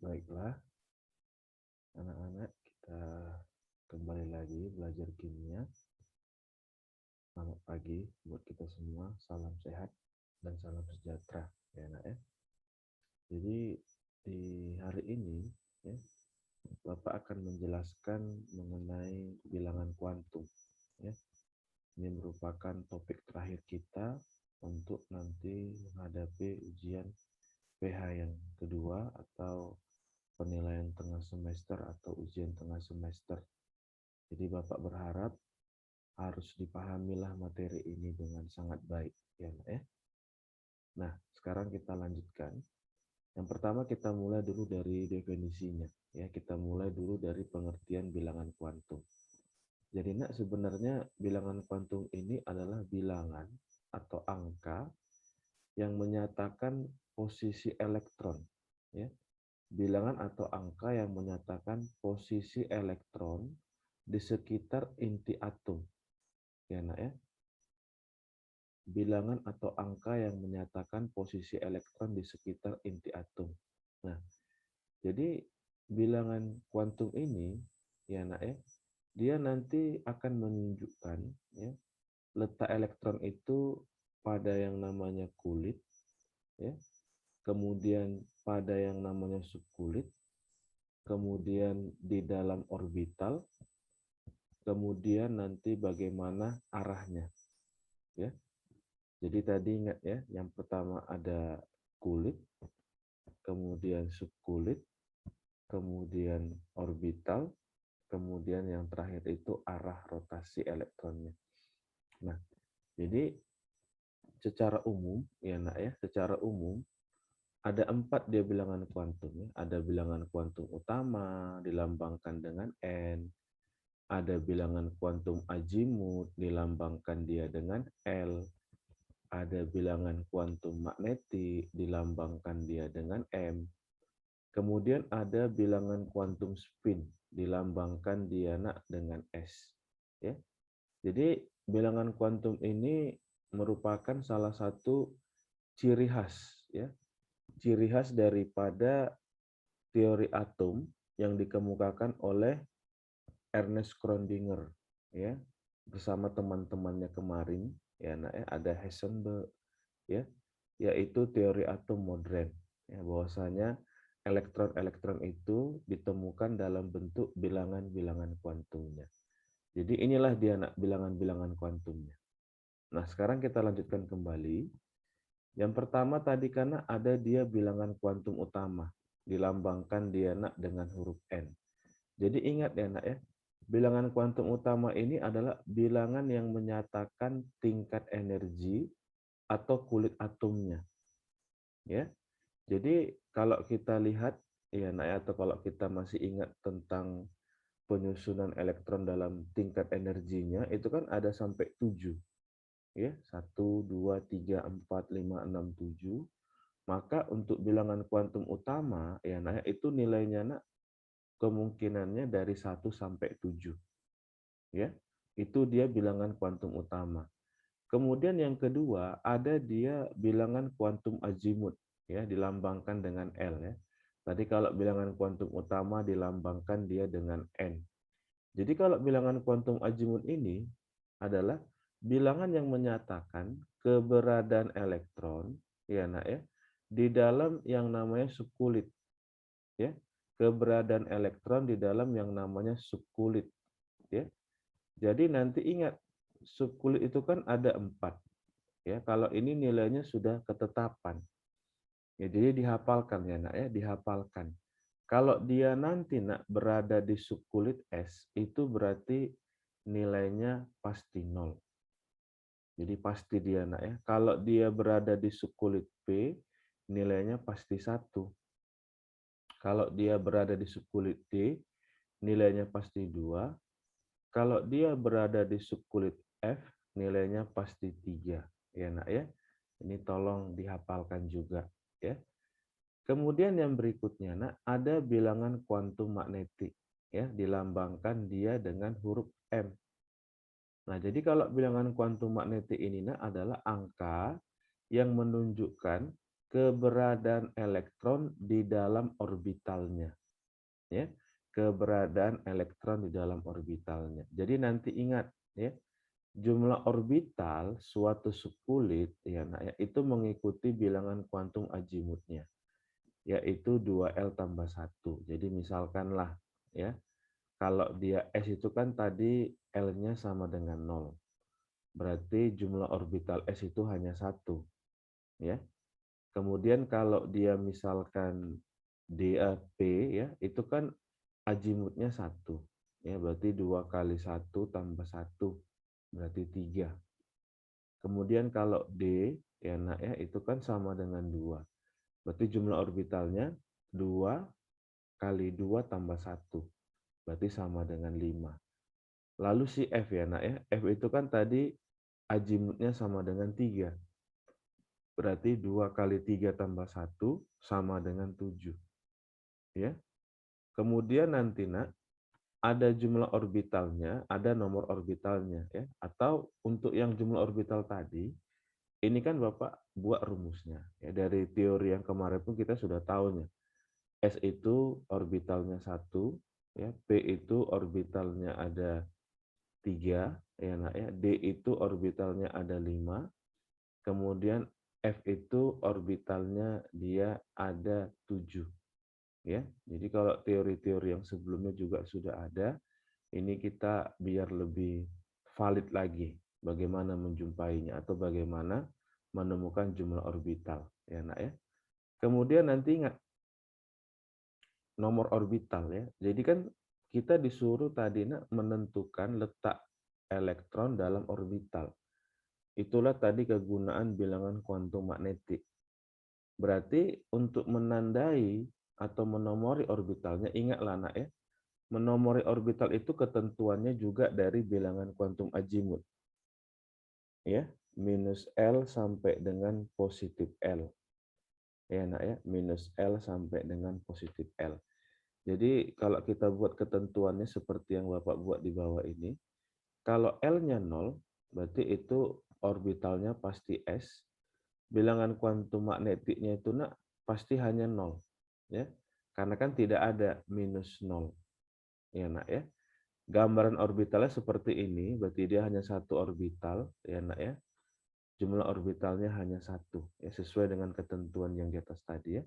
Baiklah, anak-anak, kita kembali lagi belajar kimia. Selamat pagi buat kita semua. Salam sehat dan salam sejahtera, ya nak ya. Jadi di hari ini, ya, Bapak akan menjelaskan mengenai bilangan kuantum. Ya. Ini merupakan topik terakhir kita untuk nanti menghadapi ujian PH yang kedua atau penilaian tengah semester atau ujian tengah semester. Jadi Bapak berharap harus dipahamilah materi ini dengan sangat baik, ya Nak ya. Nah, sekarang kita lanjutkan. Yang pertama kita mulai dulu dari definisinya, ya. Kita mulai dulu dari pengertian bilangan kuantum. Jadi Nak, sebenarnya bilangan kuantum ini adalah bilangan atau angka yang menyatakan posisi elektron, ya. Bilangan atau angka yang menyatakan posisi elektron di sekitar inti atom, ya Nak ya. Bilangan atau angka yang menyatakan posisi elektron di sekitar inti atom. Nah, jadi bilangan kuantum ini, ya Nak ya, dia nanti akan menunjukkan, ya, letak elektron itu pada yang namanya kulit, ya, kemudian pada yang namanya subkulit, kemudian di dalam orbital, kemudian nanti bagaimana arahnya, ya. Jadi tadi ingat ya, yang pertama ada kulit, kemudian subkulit, kemudian orbital, kemudian yang terakhir itu arah rotasi elektronnya. Nah, jadi secara umum, ya Nak ya, secara umum ada 4 dia bilangan kuantum. Ya. Ada bilangan kuantum utama dilambangkan dengan N, ada bilangan kuantum azimut dilambangkan dia dengan L, ada bilangan kuantum magnetik dilambangkan dia dengan M. Kemudian ada bilangan kuantum spin dilambangkan dia Nak dengan S. Ya. Jadi bilangan kuantum ini merupakan salah satu ciri khas, ya, ciri khas daripada teori atom yang dikemukakan oleh Ernest Schrödinger, ya, bersama teman-temannya kemarin, ya Nak ya, ada Heisenberg, ya, yaitu teori atom modern, ya, bahwasanya elektron-elektron itu ditemukan dalam bentuk bilangan-bilangan kuantumnya. Jadi inilah dia Nak, bilangan-bilangan kuantumnya. Nah, sekarang kita lanjutkan kembali. Yang pertama tadi karena ada dia bilangan kuantum utama, dilambangkan dia Nak dengan huruf N. Jadi ingat ya Nak ya, bilangan kuantum utama ini adalah bilangan yang menyatakan tingkat energi atau kulit atomnya. Ya. Jadi kalau kita lihat ya Nak ya, atau kalau kita masih ingat tentang penyusunan elektron dalam tingkat energinya, itu kan ada sampai 7. Ya, 1, 2, 3, 4, 5, 6, 7. Maka untuk bilangan kuantum utama, ya Nak, itu nilainya Nak, kemungkinannya dari 1 sampai 7. Ya, itu dia bilangan kuantum utama. Kemudian yang kedua, ada dia bilangan kuantum azimut, ya, dilambangkan dengan L, ya. Tadi kalau bilangan kuantum utama dilambangkan dia dengan N. Jadi kalau bilangan kuantum azimut ini adalah bilangan yang menyatakan keberadaan elektron, ya Nak ya, di dalam yang namanya subkulit, ya. Keberadaan elektron di dalam yang namanya subkulit, ya. Jadi nanti ingat, subkulit itu kan ada 4, ya. Kalau ini nilainya sudah ketetapan, ya, jadi dihafalkan ya Nak ya, dihafalkan. Kalau dia nanti Nak berada di subkulit S, itu berarti nilainya pasti 0. Jadi pasti dia Nak ya. Kalau dia berada di subkulit P, nilainya pasti 1. Kalau dia berada di subkulit D, nilainya pasti 2. Kalau dia berada di subkulit F, nilainya pasti 3. Ya Nak ya. Ini tolong dihafalkan juga ya. Kemudian yang berikutnya Nak, ada bilangan kuantum magnetik, ya, dilambangkan dia dengan huruf M. Nah, jadi kalau bilangan kuantum magnetik ini Nak adalah angka yang menunjukkan keberadaan elektron di dalam orbitalnya, ya. Keberadaan elektron di dalam orbitalnya. Jadi nanti ingat, ya, jumlah orbital suatu subkulit ya, nah, ya, itu mengikuti bilangan kuantum azimutnya, yaitu 2L tambah 1. Jadi misalkanlah, ya, kalau dia S itu kan tadi L-nya sama dengan 0. Berarti jumlah orbital S itu hanya 1. Ya. Kemudian kalau dia misalkan DAP, ya, itu kan azimutnya 1. Ya, berarti 2 kali 1 tambah 1. Berarti 3. Kemudian kalau D, ya, nah, ya, itu kan sama dengan 2. Berarti jumlah orbitalnya 2 kali 2 tambah 1. Berarti sama dengan 5. Lalu si F, ya, nah, ya, F itu kan tadi azimutnya sama dengan 3. Berarti 2 kali 3 tambah 1 sama dengan 7. Ya. Kemudian nanti, nak, ada jumlah orbitalnya, ada nomor orbitalnya, ya. Atau untuk yang jumlah orbital tadi, ini kan Bapak buat rumusnya. Ya, dari teori yang kemarin pun kita sudah tahu nih. S itu orbitalnya 1, ya. P itu orbitalnya ada 3, ya, nak, ya. D itu orbitalnya ada 5. Kemudian F itu orbitalnya dia ada 7. Ya. Jadi kalau teori-teori yang sebelumnya juga sudah ada, ini kita biar lebih valid lagi bagaimana menjumpainya atau bagaimana menemukan jumlah orbital, ya, nak, ya. Kemudian nanti ingat nomor orbital, ya. Jadi kan kita disuruh tadi, nak, menentukan letak elektron dalam orbital. Itulah tadi kegunaan bilangan kuantum magnetik. Berarti untuk menandai atau menomori orbitalnya, ingatlah, nak, ya, menomori orbital itu ketentuannya juga dari bilangan kuantum azimut. Ya, minus L sampai dengan positif L. Ya, nak, ya, minus L sampai dengan positif L. Jadi kalau kita buat ketentuannya seperti yang Bapak buat di bawah ini, kalau L-nya 0, berarti itu orbitalnya pasti S. Bilangan kuantum magnetiknya itu, nak, pasti hanya 0. Ya. Karena kan tidak ada minus 0. Ya, nak, ya. Gambaran orbitalnya seperti ini, berarti dia hanya satu orbital, ya, nak, ya. Jumlah orbitalnya hanya 1, ya, sesuai dengan ketentuan yang di atas tadi, ya.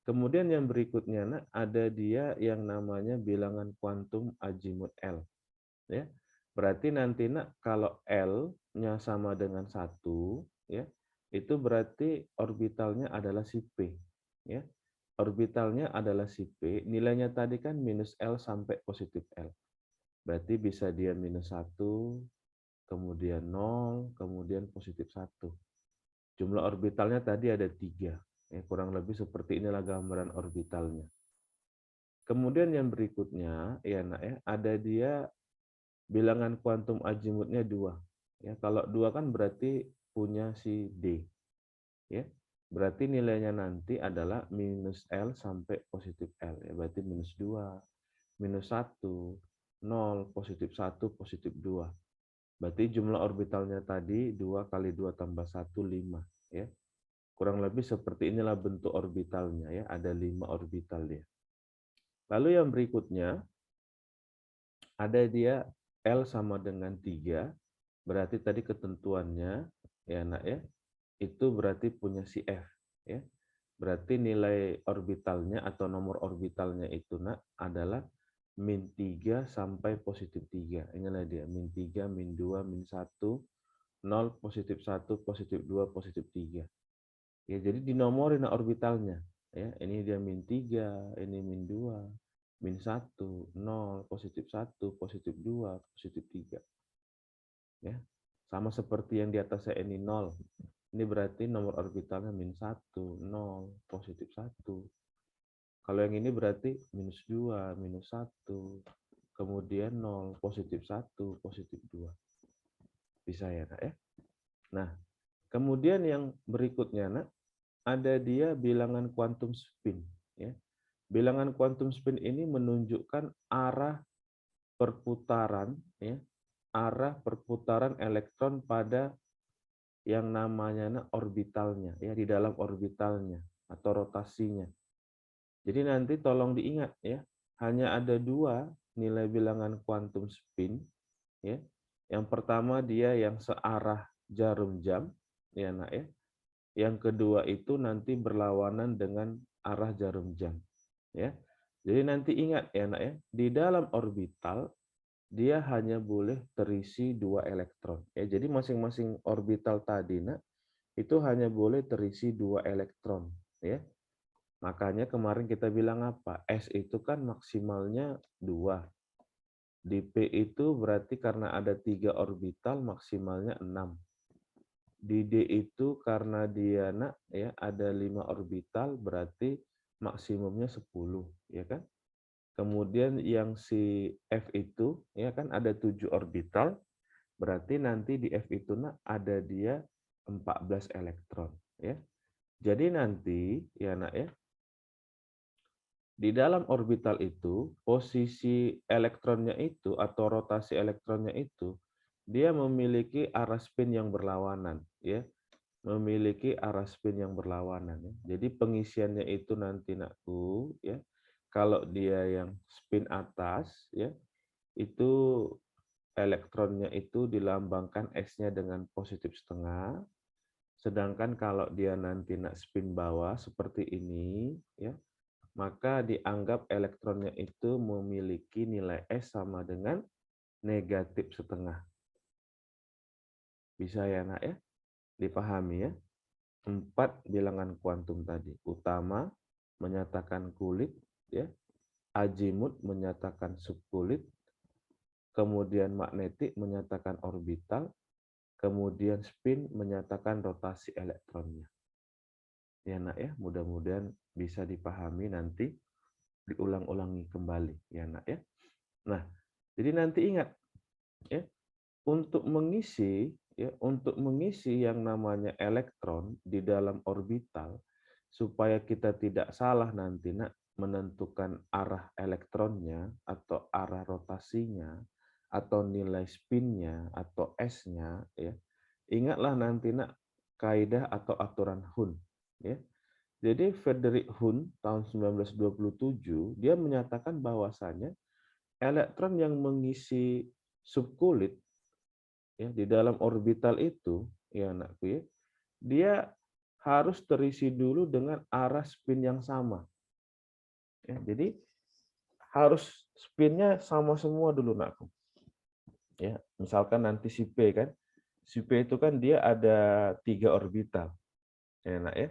Kemudian yang berikutnya, nak, ada dia yang namanya bilangan kuantum azimut L, ya. Berarti nanti, nak, kalau L-nya sama dengan 1, ya, itu berarti orbitalnya adalah si P, ya. Orbitalnya adalah si P, nilainya tadi kan minus L sampai positif L. Berarti bisa dia minus 1, kemudian 0, kemudian positif 1. Jumlah orbitalnya tadi ada 3. Ya, kurang lebih seperti inilah gambaran orbitalnya. Kemudian yang berikutnya, ya, nak, ya, ada dia bilangan kuantum azimutnya 2. Ya, kalau 2 kan berarti punya si D. Ya. Berarti nilainya nanti adalah minus L sampai positif L. Ya, berarti minus 2, minus 1, 0, positif 1, positif 2. Berarti jumlah orbitalnya tadi 2 kali 2 tambah 1, 5. Ya. Kurang lebih seperti inilah bentuk orbitalnya, ya. Ada 5 orbital dia. Lalu yang berikutnya, ada dia L sama dengan 3. Berarti tadi ketentuannya, ya, nak, ya, itu berarti punya si F. Ya. Berarti nilai orbitalnya atau nomor orbitalnya itu, nak, adalah min 3 sampai positif 3. Inilah dia, min 3, min 2, min 1, 0, positif 1, positif 2, positif 3. Ya, jadi dinomorin orbitalnya. Ya, ini dia min 3, ini min 2, min 1, 0, positif 1, positif 2, positif 3. Ya, sama seperti yang di atas saya ini 0. Ini berarti nomor orbitalnya min 1, 0, positif 1. Kalau yang ini berarti minus 2, minus 1, kemudian 0, positif 1, positif 2. Bisa ya, nak, ya? Nah, kemudian yang berikutnya, nak, ada dia bilangan kuantum spin. Ya. Bilangan kuantum spin ini menunjukkan arah perputaran, ya, arah perputaran elektron pada yang namanya orbitalnya, ya, di dalam orbitalnya atau rotasinya. Jadi nanti tolong diingat ya, hanya ada dua nilai bilangan kuantum spin, ya. Yang pertama dia yang searah jarum jam, ya nak ya. Yang kedua itu nanti berlawanan dengan arah jarum jam, ya. Jadi nanti ingat ya nak ya, di dalam orbital dia hanya boleh terisi 2 elektron. Ya, jadi masing-masing orbital tadi nak itu hanya boleh terisi 2 elektron, ya. Makanya kemarin kita bilang apa? S itu kan maksimalnya 2. Di P itu berarti karena ada 3 orbital maksimalnya 6. Di D itu karena dia nak ya ada 5 orbital berarti maksimumnya 10, ya kan? Kemudian yang si F itu ya kan ada 7 orbital, berarti nanti di F itu nak ada dia 14 elektron, ya. Jadi nanti ya nak ya, di dalam orbital itu posisi elektronnya itu atau rotasi elektronnya itu dia memiliki arah spin yang berlawanan, ya. Memiliki arah spin yang berlawanan, ya. Jadi pengisiannya itu nanti nakku ya. Kalau dia yang spin atas ya, itu elektronnya itu dilambangkan S-nya dengan positif setengah. Sedangkan kalau dia nanti nak spin bawah seperti ini ya, maka dianggap elektronnya itu memiliki nilai S sama dengan negatif setengah. Bisa ya nak ya? Dipahami ya? 4 bilangan kuantum tadi. Utama menyatakan kulit, ya. Azimut menyatakan subkulit, kemudian magnetik menyatakan orbital, kemudian spin menyatakan rotasi elektronnya. Ya nak ya, mudah-mudahan bisa dipahami nanti, diulang-ulangi kembali ya nak ya. Nah, jadi nanti ingat ya, untuk mengisi yang namanya elektron di dalam orbital supaya kita tidak salah nanti nak menentukan arah elektronnya atau arah rotasinya atau nilai spinnya atau S-nya ya. Ingatlah nanti nak kaidah atau aturan Hund ya. Jadi Frederick Hund tahun 1927 dia menyatakan bahwasanya elektron yang mengisi subkulit ya di dalam orbital itu ya anakku ya, dia harus terisi dulu dengan arah spin yang sama. Ya, jadi harus spinnya sama semua dulu nakku. Ya, misalkan nanti si P kan, si P itu kan dia ada 3 orbital. Ya, nak ya.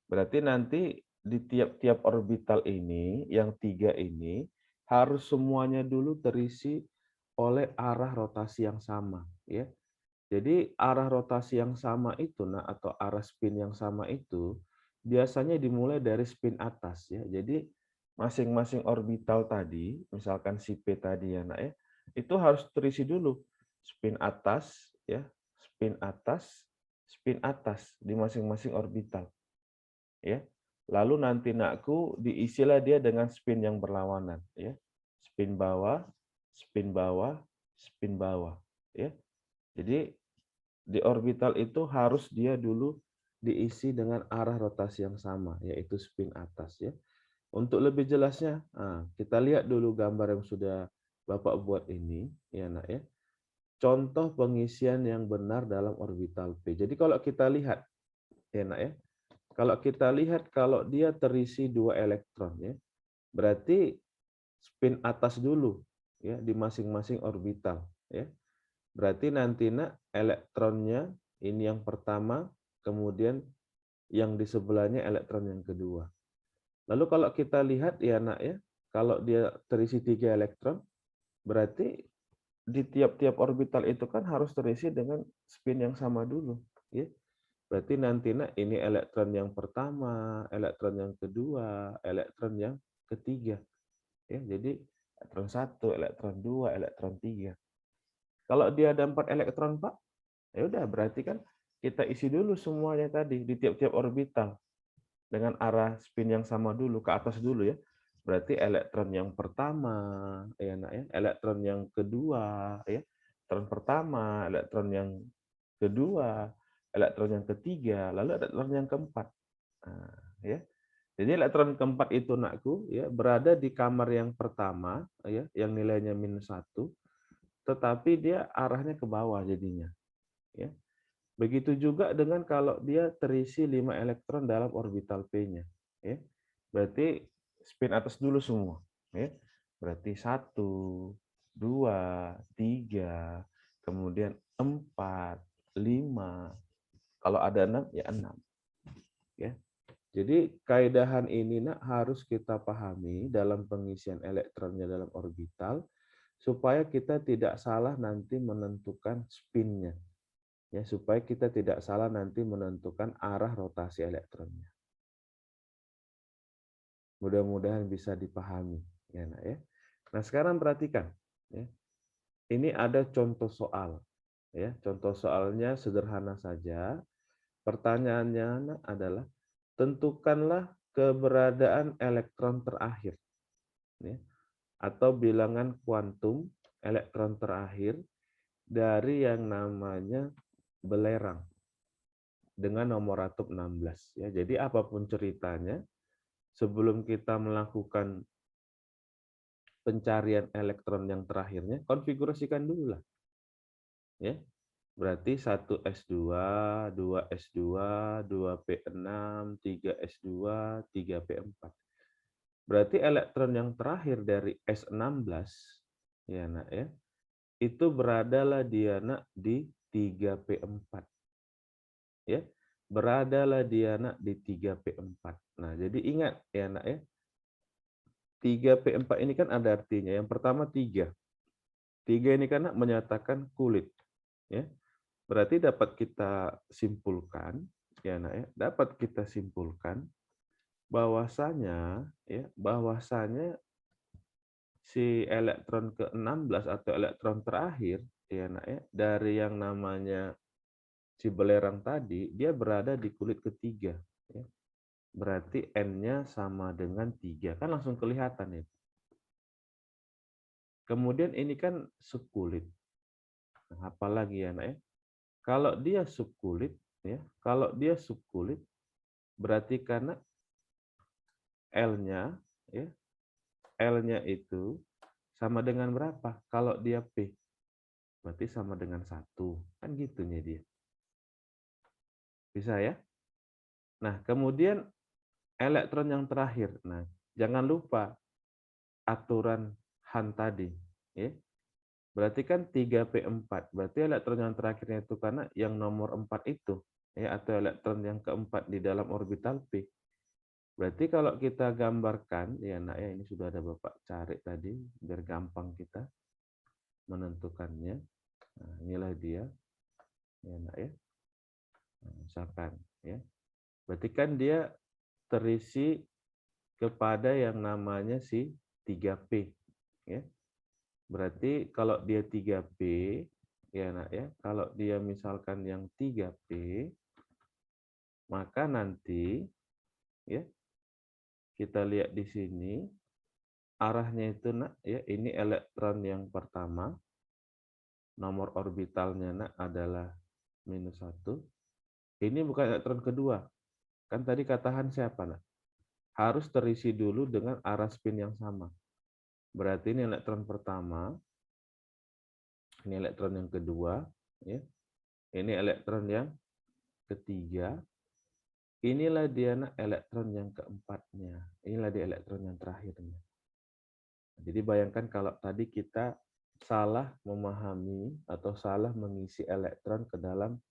Berarti nanti di tiap-tiap orbital ini, yang 3 ini harus semuanya dulu terisi oleh arah rotasi yang sama, ya. Jadi arah rotasi yang sama itu, nah atau arah spin yang sama itu biasanya dimulai dari spin atas ya. Jadi masing-masing orbital tadi, misalkan si P tadi ya nak ya, itu harus terisi dulu spin atas ya, spin atas di masing-masing orbital ya. Lalu nanti nakku diisilah dia dengan spin yang berlawanan ya. Spin bawah, spin bawah, spin bawah ya. Jadi di orbital itu harus dia dulu diisi dengan arah rotasi yang sama, yaitu spin atas ya. Untuk lebih jelasnya, kita lihat dulu gambar yang sudah Bapak buat ini, ya nak ya. Contoh pengisian yang benar dalam orbital P. Jadi kalau kita lihat, ya nak ya, kalau kita lihat kalau dia terisi 2 elektron ya, berarti spin atas dulu ya di masing-masing orbital ya. Berarti nanti nak elektronnya ini yang pertama, kemudian yang di sebelahnya elektron yang kedua. Lalu kalau kita lihat ya nak ya, kalau dia terisi 3 elektron, berarti di tiap-tiap orbital itu kan harus terisi dengan spin yang sama dulu. Ya. Berarti nanti nak ini elektron yang pertama, elektron yang kedua, elektron yang ketiga. Ya, jadi elektron 1, elektron 2, elektron 3. Kalau dia ada 4 elektron, Pak, ya udah berarti kan kita isi dulu semuanya tadi di tiap-tiap orbital dengan arah spin yang sama dulu ke atas dulu ya. Berarti elektron yang pertama ya nak ya, elektron yang kedua ya, elektron pertama, elektron yang kedua, elektron yang ketiga, lalu elektron yang keempat. Nah, ya. Jadi elektron keempat itu nakku ya berada di kamar yang pertama ya yang nilainya -1, tetapi dia arahnya ke bawah jadinya ya. Begitu juga dengan kalau dia terisi 5 elektron dalam orbital P-nya ya. Berarti spin atas dulu semua ya. Berarti 1, 2, 3, kemudian 4, 5. Kalau ada 6 ya 6 ya. Jadi kaedahan ini harus kita pahami dalam pengisian elektronnya dalam orbital supaya kita tidak salah nanti menentukan spinnya. Ya, supaya kita tidak salah nanti menentukan arah rotasi elektronnya. Mudah-mudahan bisa dipahami ya, Nak ya. Nah, sekarang perhatikan ya. Ini ada contoh soal ya. Contoh soalnya sederhana saja. Pertanyaannya Nak, adalah tentukanlah keberadaan elektron terakhir ya, atau bilangan kuantum elektron terakhir dari yang namanya belerang dengan nomor atom 16 ya. Jadi apapun ceritanya, sebelum kita melakukan pencarian elektron yang terakhirnya, konfigurasikan dulu lah. Ya. Berarti 1s2, 2s2, 2p6, 3s2, 3p4. Berarti elektron yang terakhir dari S16 ya Nak ya, itu beradalah dia Nak di 3p4. Ya. Beradalah dia Nak di 3p4. Nah, jadi ingat ya Nak ya. 3p4 ini kan ada artinya. Yang pertama 3. 3 ini kan Nak menyatakan kulit, ya. Berarti dapat kita simpulkan ya Nak ya, dapat kita simpulkan bahwasanya si elektron ke-16 atau elektron terakhir ya Nak ya, dari yang namanya si belerang tadi, dia berada di kulit ketiga ya. Berarti N-nya sama dengan 3. Kan langsung kelihatan ya. Kemudian ini kan subkulit. Nah, apalagi ya Nak ya. Kalau dia subkulit ya, kalau dia subkulit berarti karena L-nya ya, L-nya itu sama dengan berapa? Kalau dia P, berarti sama dengan 1. Kan gitunya dia. Bisa ya? Nah, kemudian elektron yang terakhir. Nah, jangan lupa aturan Han tadi, ya. Berarti kan 3p4. Berarti elektron yang terakhirnya itu karena yang nomor 4 itu, ya, atau elektron yang keempat di dalam orbital P. Berarti kalau kita gambarkan, ya Nak ya, ini sudah ada Bapak cari tadi, biar gampang kita menentukannya. Nah, inilah dia, ya Nak ya. Nah, misalkan, ya. Berarti kan dia terisi kepada yang namanya si 3P, ya. Berarti kalau dia 3P, ya Nak ya, kalau dia misalkan yang 3P, maka nanti ya kita lihat di sini arahnya itu Nak ya, ini elektron yang pertama, nomor orbitalnya Nak adalah -1. Ini bukan elektron kedua. Kan tadi katakan siapa Nak? Harus terisi dulu dengan arah spin yang sama. Berarti ini elektron pertama, ini elektron yang kedua, ya. Ini elektron yang ketiga. Inilah dia Nak elektron yang keempatnya. Inilah dia elektron yang terakhirnya. Jadi bayangkan kalau tadi kita salah memahami atau salah mengisi elektron ke dalam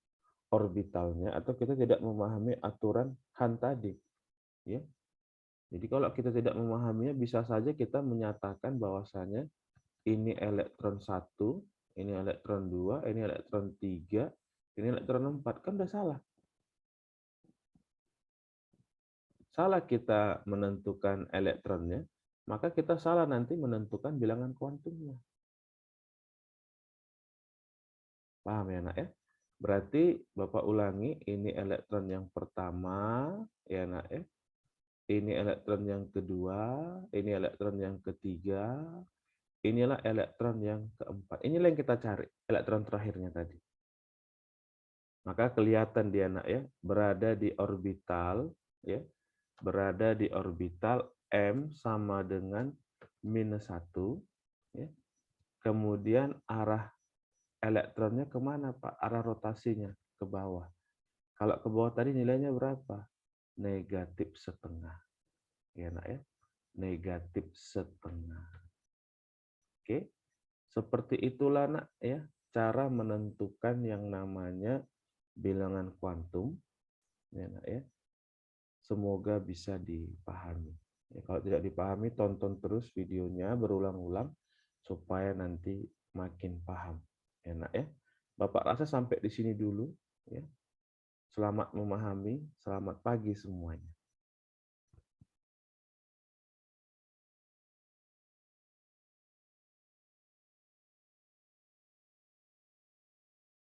orbitalnya, atau kita tidak memahami aturan Han tadi, ya. Jadi kalau kita tidak memahaminya, bisa saja kita menyatakan bahwasanya ini elektron 1, ini elektron 2, ini elektron 3, ini elektron 4. Kan udah salah. Salah kita menentukan elektronnya, maka kita salah nanti menentukan bilangan kuantumnya. Paham ya Nak ya? Berarti Bapak ulangi, ini elektron yang pertama, ya Nak ya. Ini elektron yang kedua, ini elektron yang ketiga, inilah elektron yang keempat. Inilah yang kita cari, elektron terakhirnya tadi. Maka kelihatan dia nak ya, berada di orbital ya, berada di orbital M sama dengan -1 ya. Kemudian arah elektronnya kemana Pak? Arah rotasinya ke bawah. Kalau ke bawah tadi nilainya berapa? -1/2. Ya nak ya, -1/2. Oke, seperti itulah nak ya cara menentukan yang namanya bilangan kuantum. Ya nak ya, semoga bisa dipahami. Ya, kalau tidak dipahami, tonton terus videonya berulang-ulang supaya nanti makin paham. Enak ya. Bapak rasa sampai di sini dulu. Ya. Selamat memahami, selamat pagi semuanya.